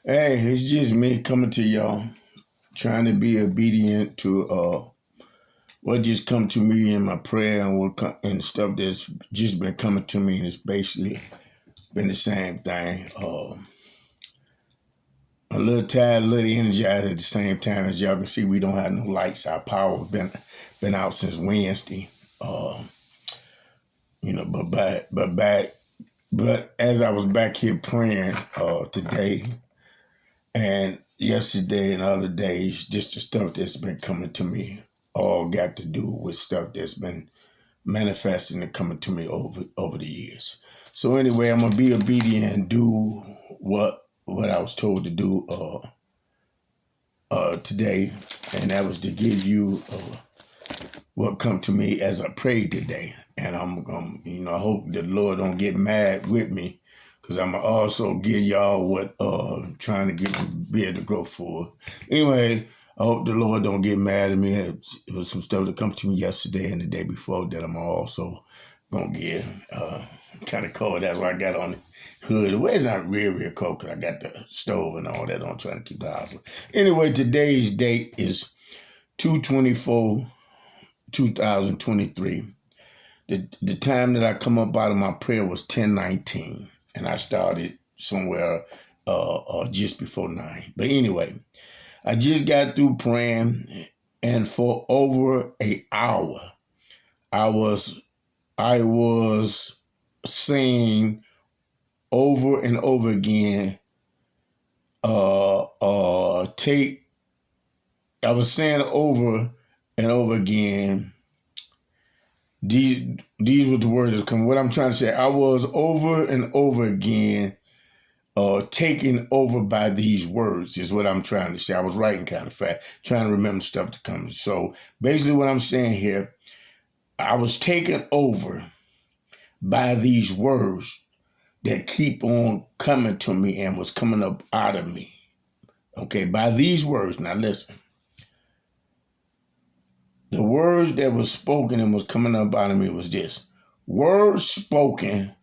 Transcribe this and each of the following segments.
Hey, it's just me coming to y'all, trying to be obedient to what just come to me in my prayer and and stuff that's just been coming to me, and it's basically been the same thing. A little tired, a little energized at the same time. As y'all can see, we don't have no lights. Our power been out since Wednesday. Uh, but as I was back here praying today and yesterday and other days, just the stuff that's been coming to me all got to do with stuff that's been manifesting and coming to me over the years. So anyway, I'm gonna be obedient and do what I was told to do today, and that was to give you what come to me as I prayed today. And I'm gonna, I hope the Lord don't get mad with me, because I'm gonna also give y'all what trying to be able to grow forward. Anyway, I hope the Lord don't get mad at me. It was some stuff that come to me yesterday and the day before that I'm also gonna give. Kind of cold. That's why I got on the hood. The weather's not real cold because I got the stove and all that on, trying to keep the house. Anyway, today's date is 2/24, 2023. The time that I come up out of my prayer was 10:19, and I started somewhere just before 9. But anyway, I just got through praying, and for over an hour, I was saying over and over again. I was saying over and over again. These were the words that come. What I'm trying to say, I was over and over again taken over by these words, is what I'm trying to say. I was writing kind of fast, trying to remember stuff to come. So basically what I'm saying here, I was taken over by these words that keep on coming to me and was coming up out of me. Okay, by these words. Now listen. The words that was spoken and was coming up out of me was this. Words spoken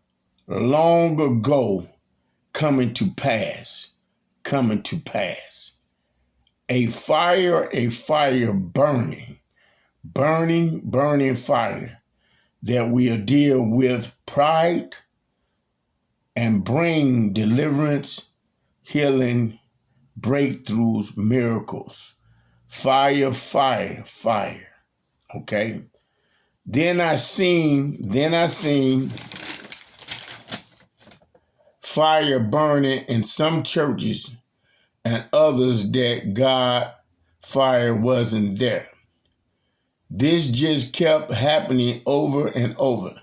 long ago coming to pass. Coming to pass. A fire burning. Burning fire that will deal with pride and bring deliverance, healing, breakthroughs, miracles. Fire. Okay? Then I seen fire burning in some churches and others that God fire wasn't there. This just kept happening over and over.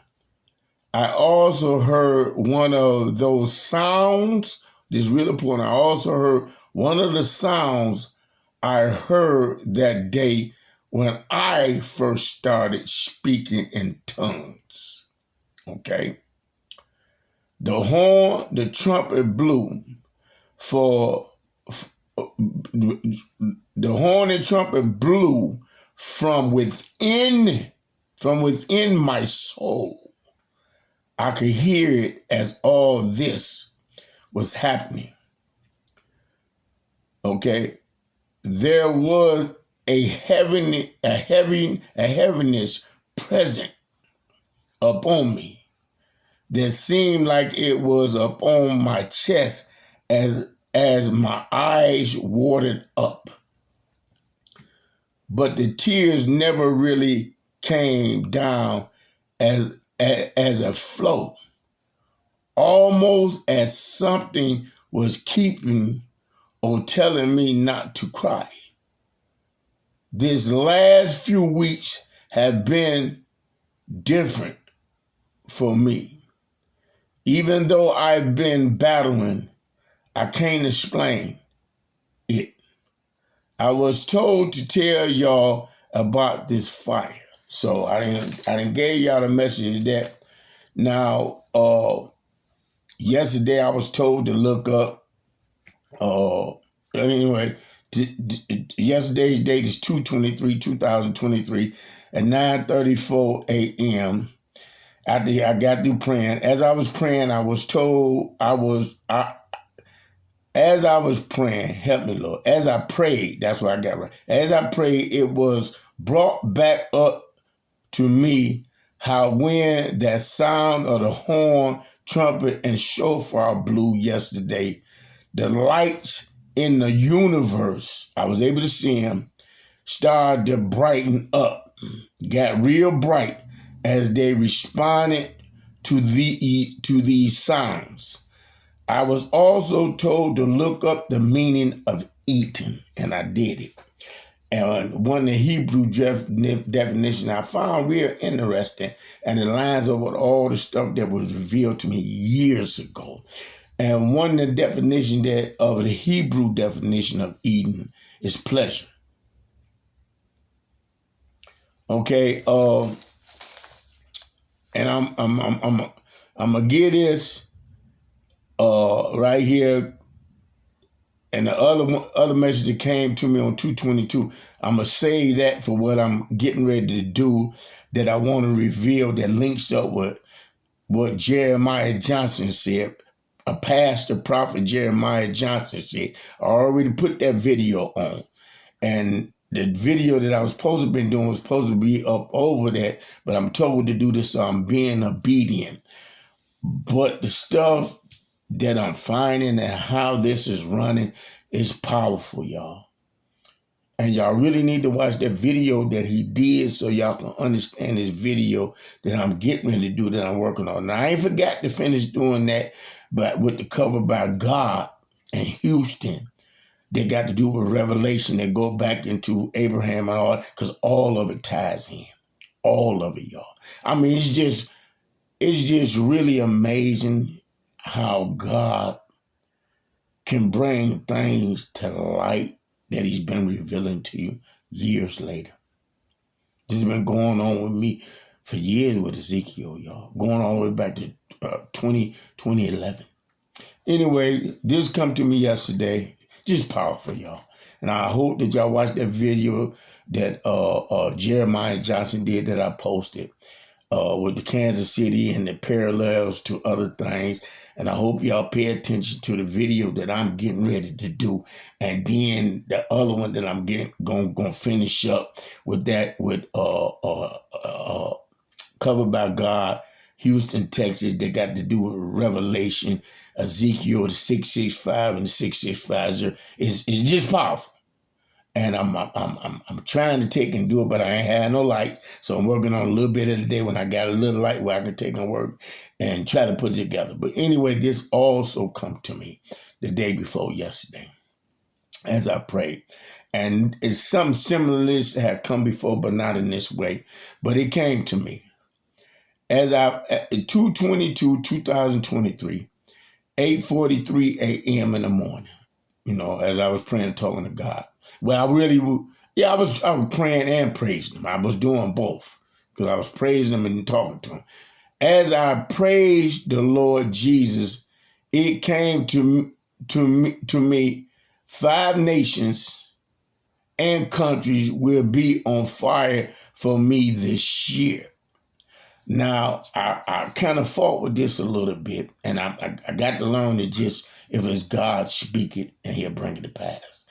I also heard one of those sounds. This is really important. I also heard one of the sounds I heard that day when I first started speaking in tongues. Okay? The trumpet blew for the horn and trumpet blew from within my soul. I could hear it as all this was happening. Okay? There was a heaviness present upon me that seemed like it was upon my chest as my eyes watered up. But the tears never really came down as a flow, almost as something was keeping or telling me not to cry. These last few weeks have been different for me. Even though I've been battling, I can't explain it. I was told to tell y'all about this fire. So I didn't gave y'all the message that now yesterday I was told to look up anyway, yesterday's date is 2/23/2023 at 9:34 a.m. After I got through praying, as I was praying, I was told as I was praying, help me, Lord. As I prayed, that's what I got right. As I prayed, it was brought back up to me how when that sound of the horn, trumpet, and shofar blew yesterday, the lights in the universe, I was able to see them, started to brighten up, got real bright as they responded to these sounds. I was also told to look up the meaning of Eden, and I did it. And one of the Hebrew definition I found real interesting, and it lines up with all the stuff that was revealed to me years ago. And one of the definition of the Hebrew definition of Eden is pleasure. Okay, and I'm gonna get this right here. And the other message that came to me on 222, I'm going to say that for what I'm getting ready to do, that I want to reveal that links up with what Jeremiah Johnson said, a pastor prophet Jeremiah Johnson said. I already put that video on. And the video that I was supposed to have been doing was supposed to be up over that, but I'm told to do this, so I'm being obedient. But the stuff that I'm finding and how this is running is powerful, y'all. And y'all really need to watch that video that he did so y'all can understand this video that I'm getting ready to do, that I'm working on. Now, I ain't forgot to finish doing that, but with the cover by God and Houston, they got to do with Revelation that go back into Abraham and all, because all of it ties in. All of it, y'all. I mean, it's just really amazing how God can bring things to light that he's been revealing to you years later. This has been going on with me for years with Ezekiel, y'all. Going all the way back to 2011. Anyway, this come to me yesterday. Just powerful, y'all. And I hope that y'all watched that video that Jeremiah Johnson did that I posted with the Kansas City and the parallels to other things. And I hope y'all pay attention to the video that I'm getting ready to do. And then the other one that I'm gonna finish up with that with Covered by God, Houston, Texas. They got to do with Revelation, Ezekiel, the 665 and the 665. It's just powerful. And I'm trying to take and do it, but I ain't had no light. So I'm working on a little bit of the day when I got a little light where I can take and work and try to put it together. But anyway, this also come to me the day before yesterday as I prayed. And it's something similar to this had come before, but not in this way. But it came to me. As at 2/22, 2023, 8:43 a.m. in the morning, as I was praying and talking to God. Well, I was praying and praising him. I was doing both because I was praising him and talking to him. As I praised the Lord Jesus, it came to me 5 nations and countries will be on fire for me this year. Now, I kind of fought with this a little bit, and I got to learn that just if it's God, speak it, and he'll bring it to pass.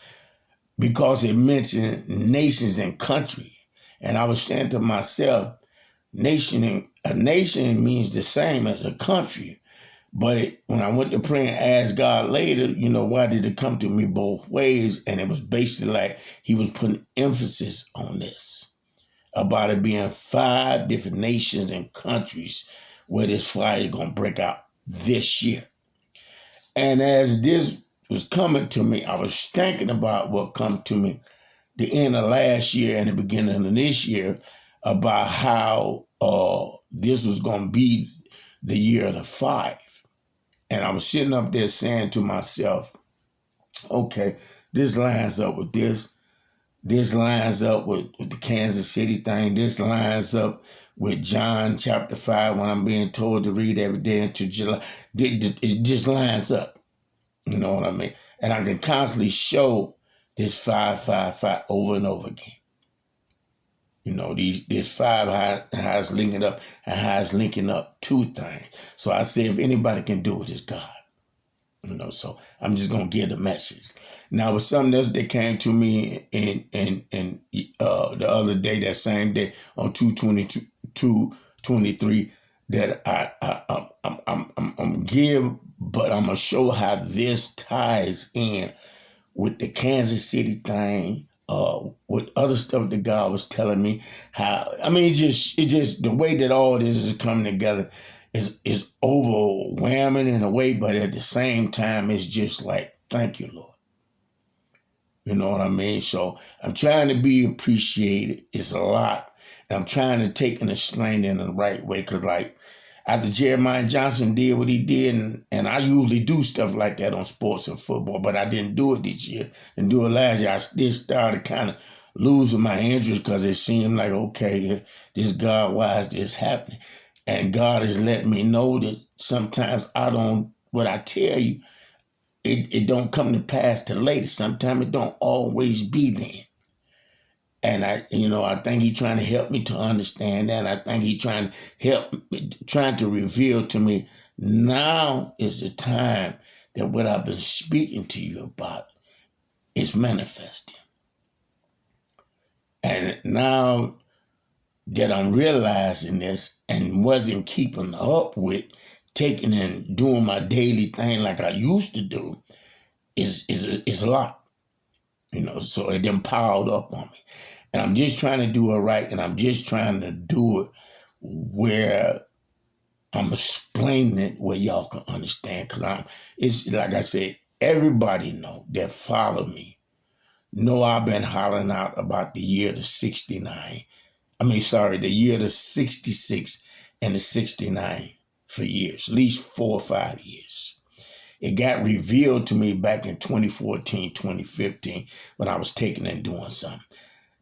Because it mentioned nations and country. And I was saying to myself, a nation means the same as a country. But when I went to pray and asked God later, why did it come to me both ways? And it was basically like he was putting emphasis on this, about it being 5 different nations and countries where this fire is going to break out this year. And as this was coming to me, I was thinking about what come to me the end of last year and the beginning of this year about how this was going to be the year of the 5. And I was sitting up there saying to myself, okay, this lines up with this. This lines up with the Kansas City thing. This lines up with John chapter 5 when I'm being told to read every day until July. It just lines up. You know what I mean? And I can constantly show this 5 over and over again. These 5 how it's linking up and how it's linking up 2 things. So I say if anybody can do it, it's God. So I'm just gonna give the message. Now, with something else that came to me in the other day, that same day on 2/22/23, that I'm give, but I'm gonna show how this ties in with the Kansas City thing, with other stuff that God was telling me. How, I mean, it just the way that all this is coming together is overwhelming in a way, but at the same time, it's just like, thank you, Lord. You know what I mean? So I'm trying to be appreciated. It's a lot. And I'm trying to take and explain it in the right way. Because, like, after Jeremiah Johnson did what he did, and I usually do stuff like that on sports and football, but I didn't do it this year and do it last year. I still started kind of losing my interest because it seemed like, okay, this God, why is this happening? And God has let me know that sometimes what I tell you, it don't come to pass till later. Sometimes it don't always be then. And I think he's trying to help me to understand that. I think he's trying to reveal to me, now is the time that what I've been speaking to you about is manifesting. And now that I'm realizing this and wasn't keeping up with taking and doing my daily thing like I used to do, is a lot. So it then piled up on me. And I'm just trying to do it right, and I'm just trying to do it where I'm explaining it where y'all can understand. Because it's like I said, everybody that follow me know I've been hollering out about the year the 69. The year the 66 and the 69 for years, at least 4 or 5 years. It got revealed to me back in 2014, 2015 when I was taking and doing something.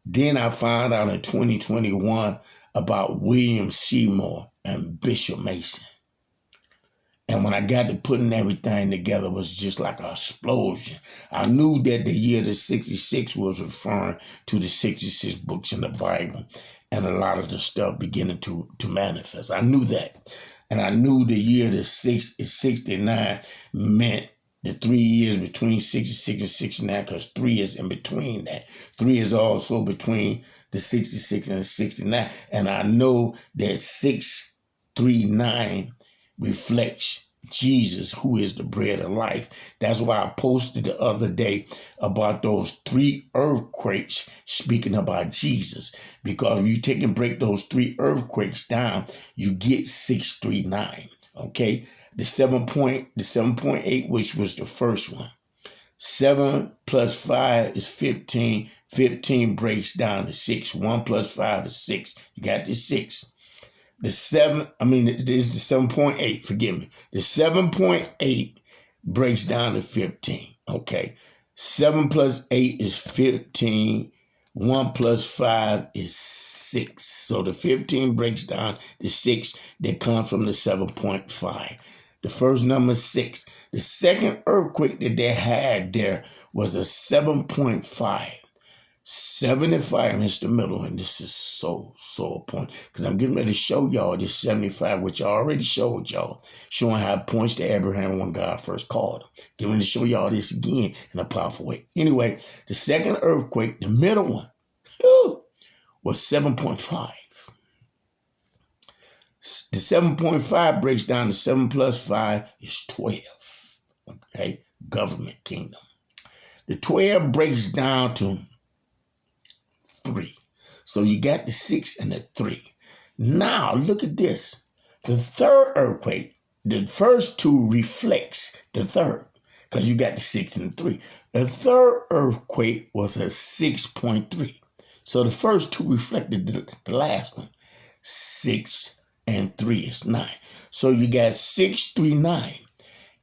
Then I found out in 2021 about William Seymour and Bishop Mason. And when I got to putting everything together, it was just like an explosion. I knew that the year the 66 was referring to the 66 books in the Bible and a lot of the stuff beginning to manifest. I knew that. And I knew the year the 69 meant the 3 years between 66 and 69, because 3 is in between that. 3 is also between the 66 and the 69. And I know that 639 reflects Jesus, who is the bread of life. That's why I posted the other day about those 3 earthquakes speaking about Jesus. Because if you take and break those 3 earthquakes down, you get 639. Okay? The 7.8, which was the first one. 7 plus 5 is 15. 15 breaks down to 6. 1 plus 5 is 6. You got the 6. This is the 7.8, forgive me. The 7.8 breaks down to 15, okay? 7 plus 8 is 15. 1 plus 5 is 6. So the 15 breaks down to 6 that comes from the 7.5. The first number is 6. The second earthquake that they had there was a 7.5. 75 is the middle, and this is so important, because I'm getting ready to show y'all this 75, which I already showed y'all, showing how it points to Abraham when God first called him. Getting ready to show y'all this again in a powerful way. Anyway, the second earthquake, the middle one, was 7.5. The 7.5 breaks down to 7 plus 5 is 12. Okay, government kingdom. The 12 breaks down to 3. So you got the 6 and the 3. Now look at this. The third earthquake, the first 2 reflects the third, because you got the 6 and the 3. The third earthquake was a 6.3. So the first 2 reflected the last one. 6 and 3 is 9. So you got 6, 3, 9.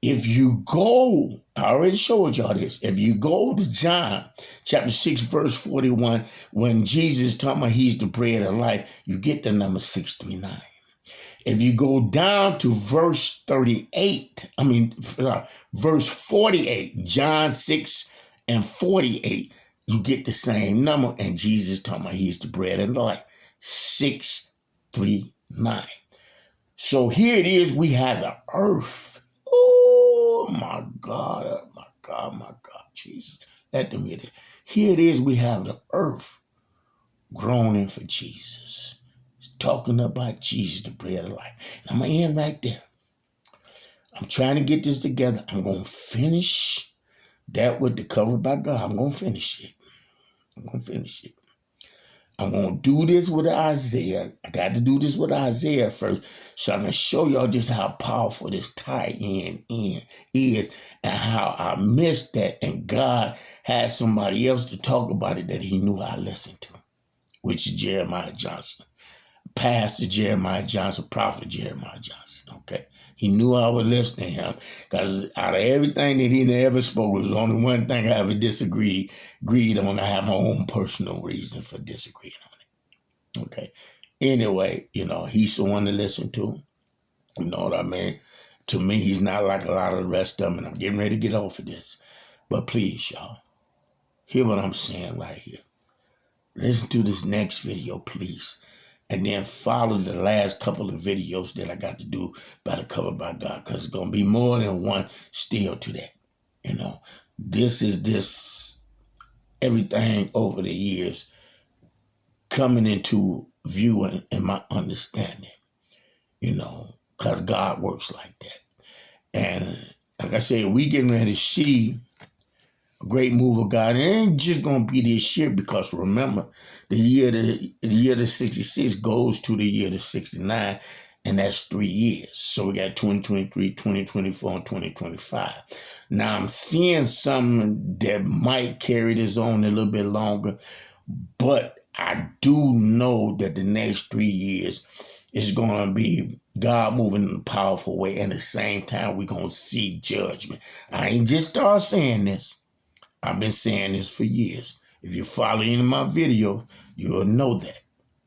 If you go, I already showed y'all this. If you go to John chapter 6, verse 41, when Jesus talking about he's the bread of life, you get the number 639. If you go down to verse 48, John 6 and 48, you get the same number, and Jesus talking about he's the bread of life, 639. So here it is, we have the earth. my God, my God, Jesus. Let them hear that. Here it is, we have the earth groaning for Jesus. It's talking about Jesus, the bread of life. And I'm going to end right there. I'm trying to get this together. I'm going to finish that with the cover by God. I'm going to finish it. I'm going to do this with Isaiah. I got to do this with Isaiah first so I can show y'all just how powerful this tie-in is and how I missed that. And God had somebody else to talk about it that he knew I listened to, which is Jeremiah Johnson. Pastor Jeremiah Johnson, Prophet Jeremiah Johnson, okay? He knew I would listen to him because out of everything that he ever spoke, it was only one thing I ever agreed on. I have my own personal reason for disagreeing on it, okay? Anyway, he's the one to listen to. You know what I mean? To me, he's not like a lot of the rest of them, and I'm getting ready to get off of this. But please, y'all, hear what I'm saying right here. Listen to this next video, please. And then follow the last couple of videos that I got to do by the cover by God, because it's going to be more than one still to that. This is everything over the years coming into view and my understanding, because God works like that. And like I said, we getting ready to see a great move of God. It ain't just gonna be this year, because remember, the year to 66 goes to the year to 69, and that's 3 years. So we got 2023, 2024, and 2025. Now I'm seeing something that might carry this on a little bit longer, but I do know that the next 3 years is gonna be God moving in a powerful way. And at the same time, we're gonna see judgment. I ain't just start saying this. I've been saying this for years. If you follow any of my videos, you'll know that.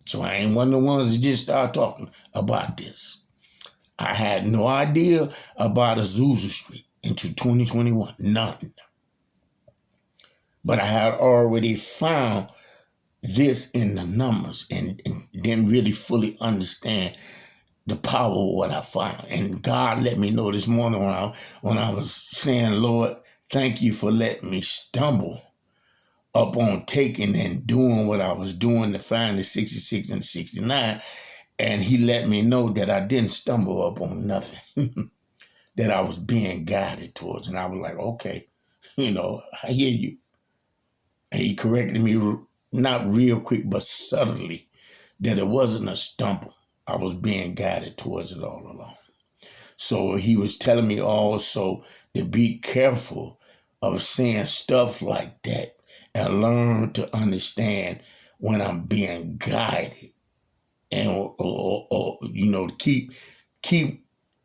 So I ain't one of the ones that just start talking about this. I had no idea about Azusa Street into 2021. None. But I had already found this in the numbers and didn't really fully understand the power of what I found. And God let me know this morning when I was saying, Lord, thank you for letting me stumble up on taking and doing what I was doing to find the 66 and 69. And he let me know that I didn't stumble up on nothing, that I was being guided towards. And I was like, okay, I hear you. And he corrected me, not real quick, but subtly, that it wasn't a stumble. I was being guided towards it all along. So he was telling me also to be careful of saying stuff like that and learn to understand when I'm being guided, and or keep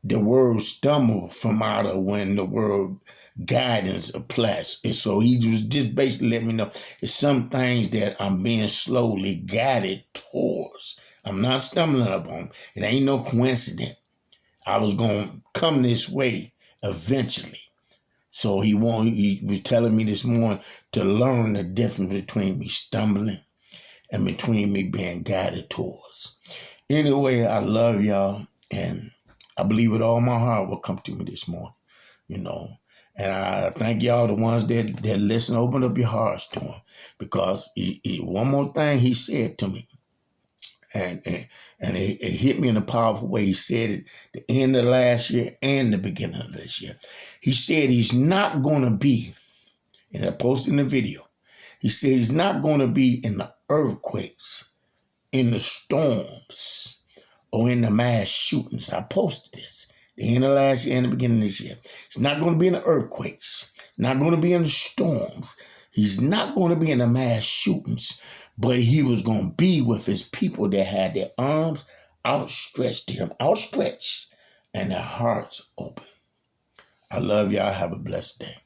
the word stumble from out of when the word guidance applies. And so he was just basically letting me know it's some things that I'm being slowly guided towards. I'm not stumbling upon. It ain't no coincidence. I was going to come this way eventually. So he was telling me this morning to learn the difference between me stumbling and between me being guided towards. Anyway, I love y'all, and I believe with all my heart will come to me this morning, And I thank y'all, the ones that listen, open up your hearts to him, because one more thing he said to me, and it hit me in a powerful way. He said it the end of last year and the beginning of this year. He said he's not going to be, and I posted in the video, he said he's not going to be in the earthquakes, in the storms, or in the mass shootings. I posted this the end of last year and the beginning of this year. He's not going to be in the earthquakes, not going to be in the storms. He's not going to be in the mass shootings, but he was going to be with his people that had their arms outstretched to him, and their hearts open. I love y'all. Have a blessed day.